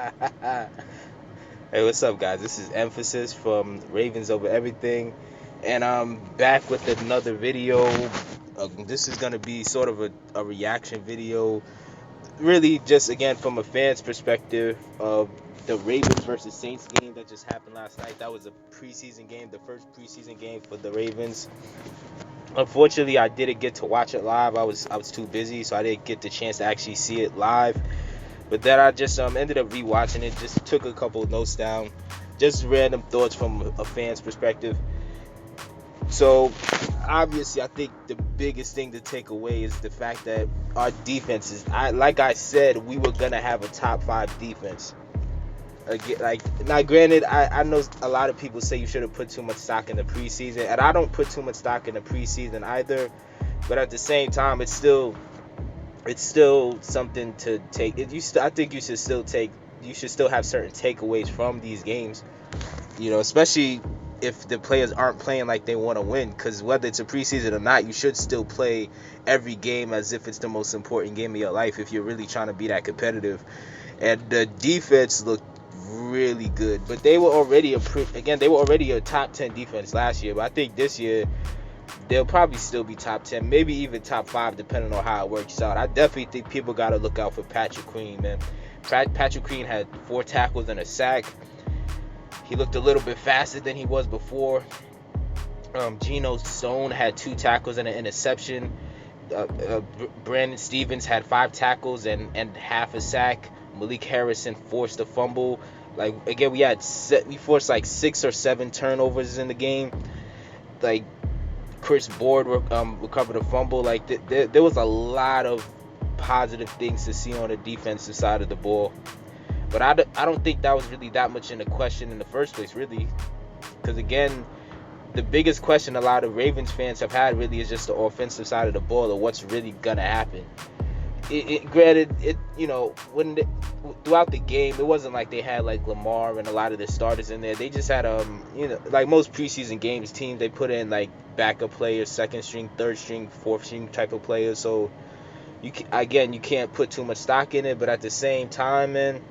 Hey, what's up, guys? This is Emphasis from Ravens Over Everything, and I'm back with another video. This is gonna be sort of a reaction video, really just again from a fan's perspective of the Ravens versus Saints game that just happened last night. That was a preseason game, the first preseason game for the Ravens. Unfortunately, I didn't get to watch it live. I was too busy, so I didn't get the chance to actually see it live. But then I just ended up rewatching it. Just took a couple of notes down, just random thoughts from a fan's perspective. So obviously, I think the biggest thing to take away is the fact that our defense is. Like I said, we were gonna have a top 5 defense. Again, like now, granted, I know a lot of people say you should have put too much stock in the preseason, and I don't put too much stock in the preseason either. But at the same time, it's still something to take. I think you should still have certain takeaways from these games. Especially if the players aren't playing like they want to win. Because whether it's a preseason or not, you should still play every game as if it's the most important game of your life if you're really trying to be that competitive. And the defense looked really good, but they were already a top 10 defense last year. But I think this year they'll probably still be top 10, maybe even top 5, depending on how it works out. I definitely think people got to look out for Patrick Queen, man. Patrick Queen had 4 tackles and a sack. He looked a little bit faster than he was before. Geno Stone had 2 tackles and an interception. Brandon Stevens had 5 tackles and half a sack. Malik Harrison forced a fumble. Like, again, we forced like 6 or 7 turnovers in the game. Like, Chris Board recovered a fumble. Like, there was a lot of positive things to see on the defensive side of the ball. But I don't think that was really that much in the question in the first place, really. Because, again, the biggest question a lot of Ravens fans have had really is just the offensive side of the ball, or what's really going to happen. Granted, throughout the game, it wasn't like they had like Lamar and a lot of the starters in there. They just had like most preseason games, teams, they put in like backup players, second string, third string, fourth string type of players. So you can't put too much stock in it. But at the same time, man,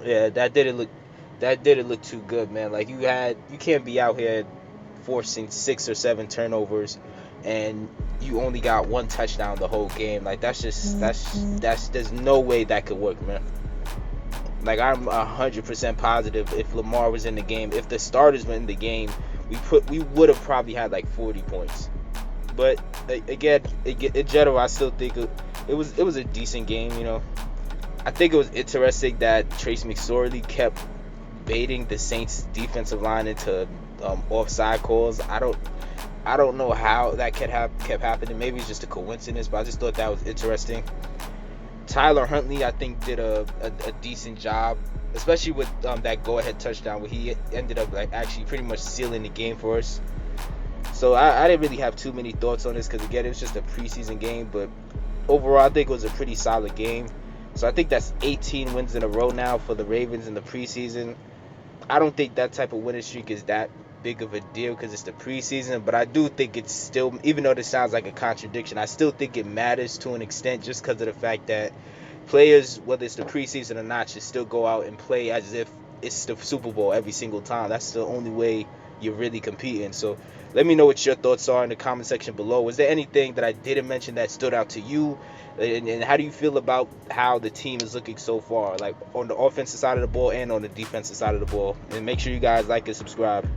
yeah, that didn't look too good, man. Like, you can't be out here forcing 6 or 7 turnovers and you only got 1 touchdown the whole game. Like, there's no way that could work, man. Like, I'm 100% positive if Lamar was in the game, if the starters were in the game, we would have probably had like 40 points. But again, in general, I still think it was a decent game. I think it was interesting that Trace McSorley kept baiting the Saints defensive line into offside calls. I don't know how that kept happening. Maybe it's just a coincidence, but I just thought that was interesting. Tyler Huntley, I think, did a decent job, especially with that go-ahead touchdown where he ended up like actually pretty much sealing the game for us. So I didn't really have too many thoughts on this because, again, it was just a preseason game. But overall, I think it was a pretty solid game. So I think that's 18 wins in a row now for the Ravens in the preseason. I don't think that type of winning streak is that big of a deal because it's the preseason, but I do think it's still, even though this sounds like a contradiction, I still think it matters to an extent just because of the fact that players, whether it's the preseason or not, should still go out and play as if it's the Super Bowl every single time. That's the only way you're really competing. So let me know what your thoughts are in the comment section below. Was there anything that I didn't mention that stood out to you? And how do you feel about how the team is looking so far, like on the offensive side of the ball and on the defensive side of the ball? And make sure you guys like and subscribe.